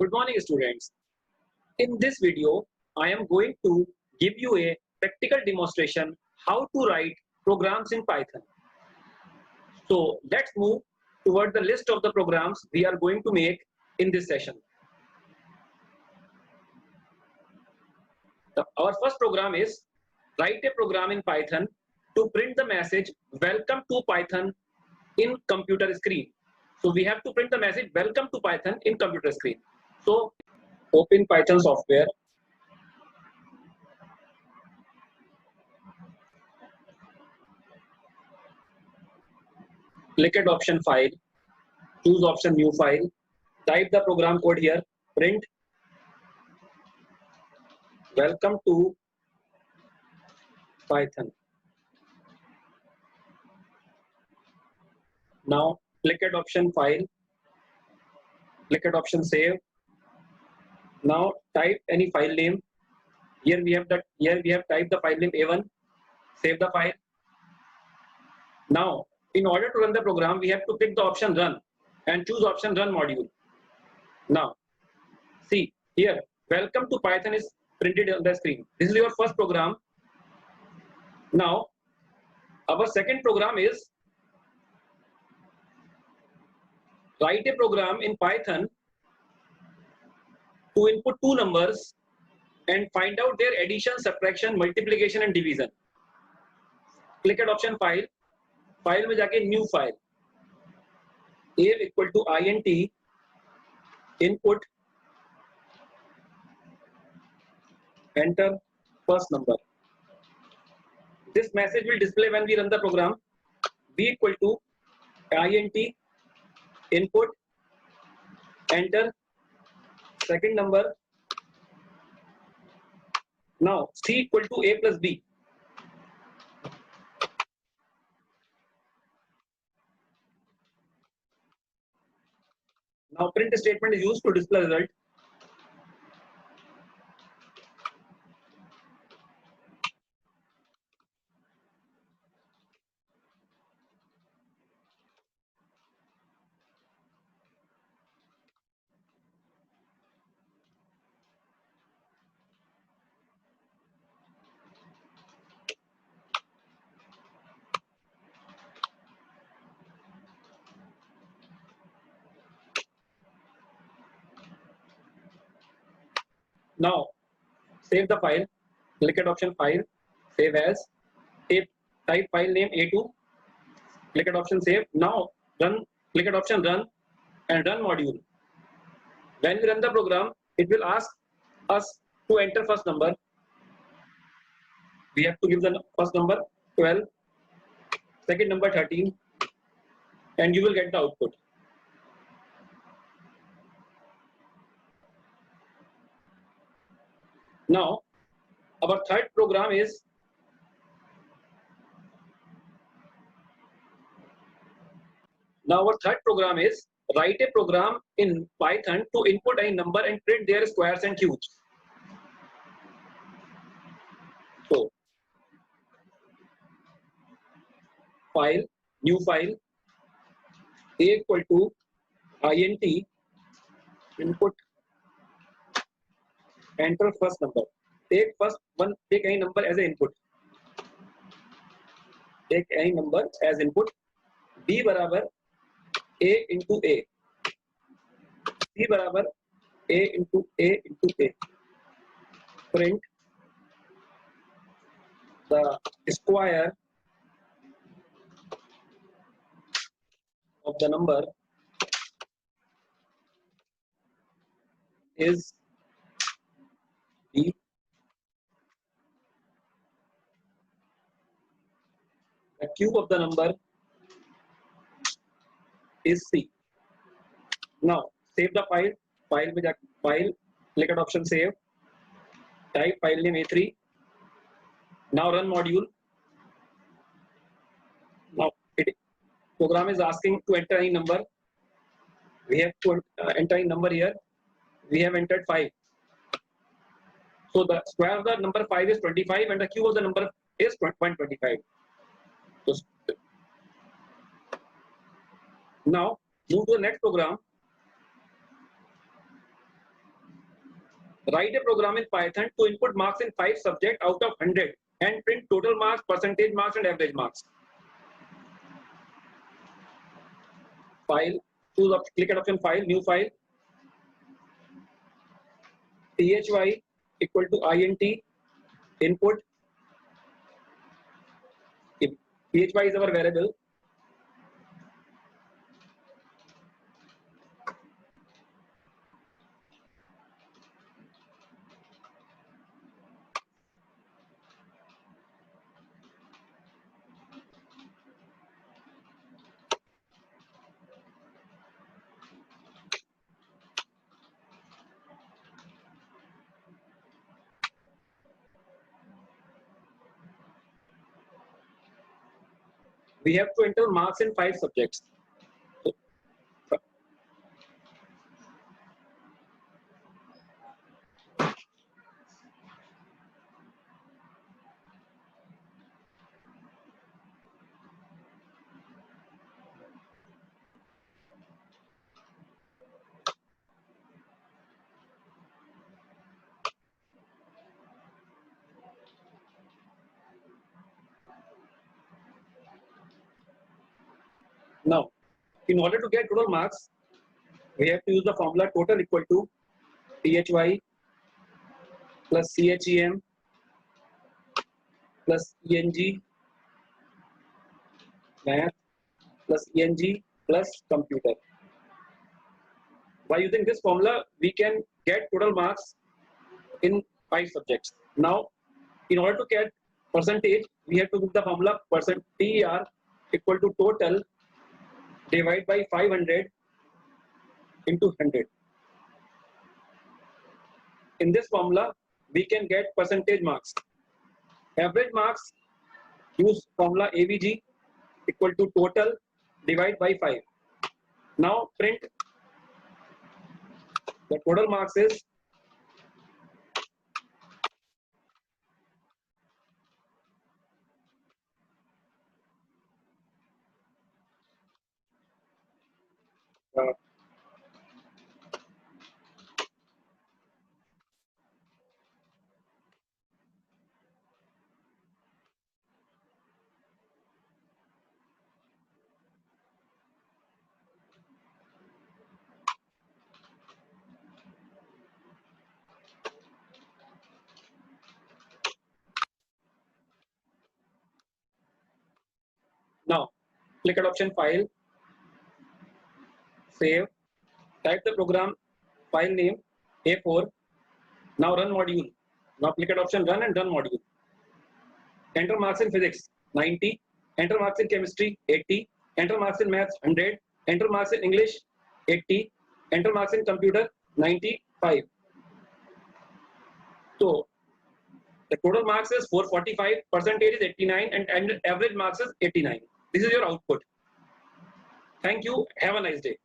Good morning, students. In this video, I am going to give you a practical demonstration how to write programs in Python. So let's move toward the list of the programs we are going to make in this session. Our first program is write a program in Python to print the message welcome to Python in computer screen. So we have to print the message welcome to Python in computer screen. So open Python software. Click at option file, choose option new file, type the program code here, print welcome to Python. Now click at option file, click at option save. Now type any file name. Here we have typed the file name A1. Save the file. Now in order to run the program, we have to pick the option run and choose option run module. Now see here, welcome to Python is printed on the screen. This is your first program. Now our second program is write a program in Python to input two numbers and find out their addition, subtraction, multiplication and division. Click at option file, file में जाके new file, a equal to int input, enter first number. This message will display when we run the program. B equal to int input, enter second number. Now C equal to A plus B. Now print statement is used to display result. Now save the file, click at option file, save as, type file name A2, click at option save. Now run, click at option run and run module. When we run the program, it will ask us to enter first number. We have to give the first number 12, second number 13, and you will get the output. Now our third program is write a program in Python to input a number and print their squares and cubes. So file, new file, a equal to int input, enter first number. Take any number as an input. Take any number as input. B बराबर A into A. C बराबर A into A into A. Print the square of the number is B. The cube of the number is C. Now save the file. File, click at option save. Type file name A3. Now run module. Now program is asking to enter any number. We have to enter a number here. We have entered 5. So the square of the number 5 is 25 and the cube of the number is 0.25. So now move to the next program. Write a program in Python to input marks in 5 subjects out of 100 and print total marks, percentage marks, and average marks. File, click at option file, new file. Phy equal to int input. If phy is our variable. We have to enter marks in 5 subjects. Now, in order to get total marks, we have to use the formula total equal to phy plus chem plus eng math plus eng plus computer. By using this formula, we can get total marks in 5 subjects. Now, in order to get percentage, we have to use the formula TER equal to total divided by 500 into 100. In this formula, we can get percentage marks. Average marks, use formula AVG equal to total divided by 5. Now print the total marks is now click at option file, save, type the program file name A4. Now run module. Now click at option run and run module. Enter marks in physics 90, enter marks in chemistry 80, enter marks in maths 100, enter marks in English 80, enter marks in computer 95. So the total marks is 445, percentage is 89, and average marks is 89. This is your output. Thank you. Have a nice day.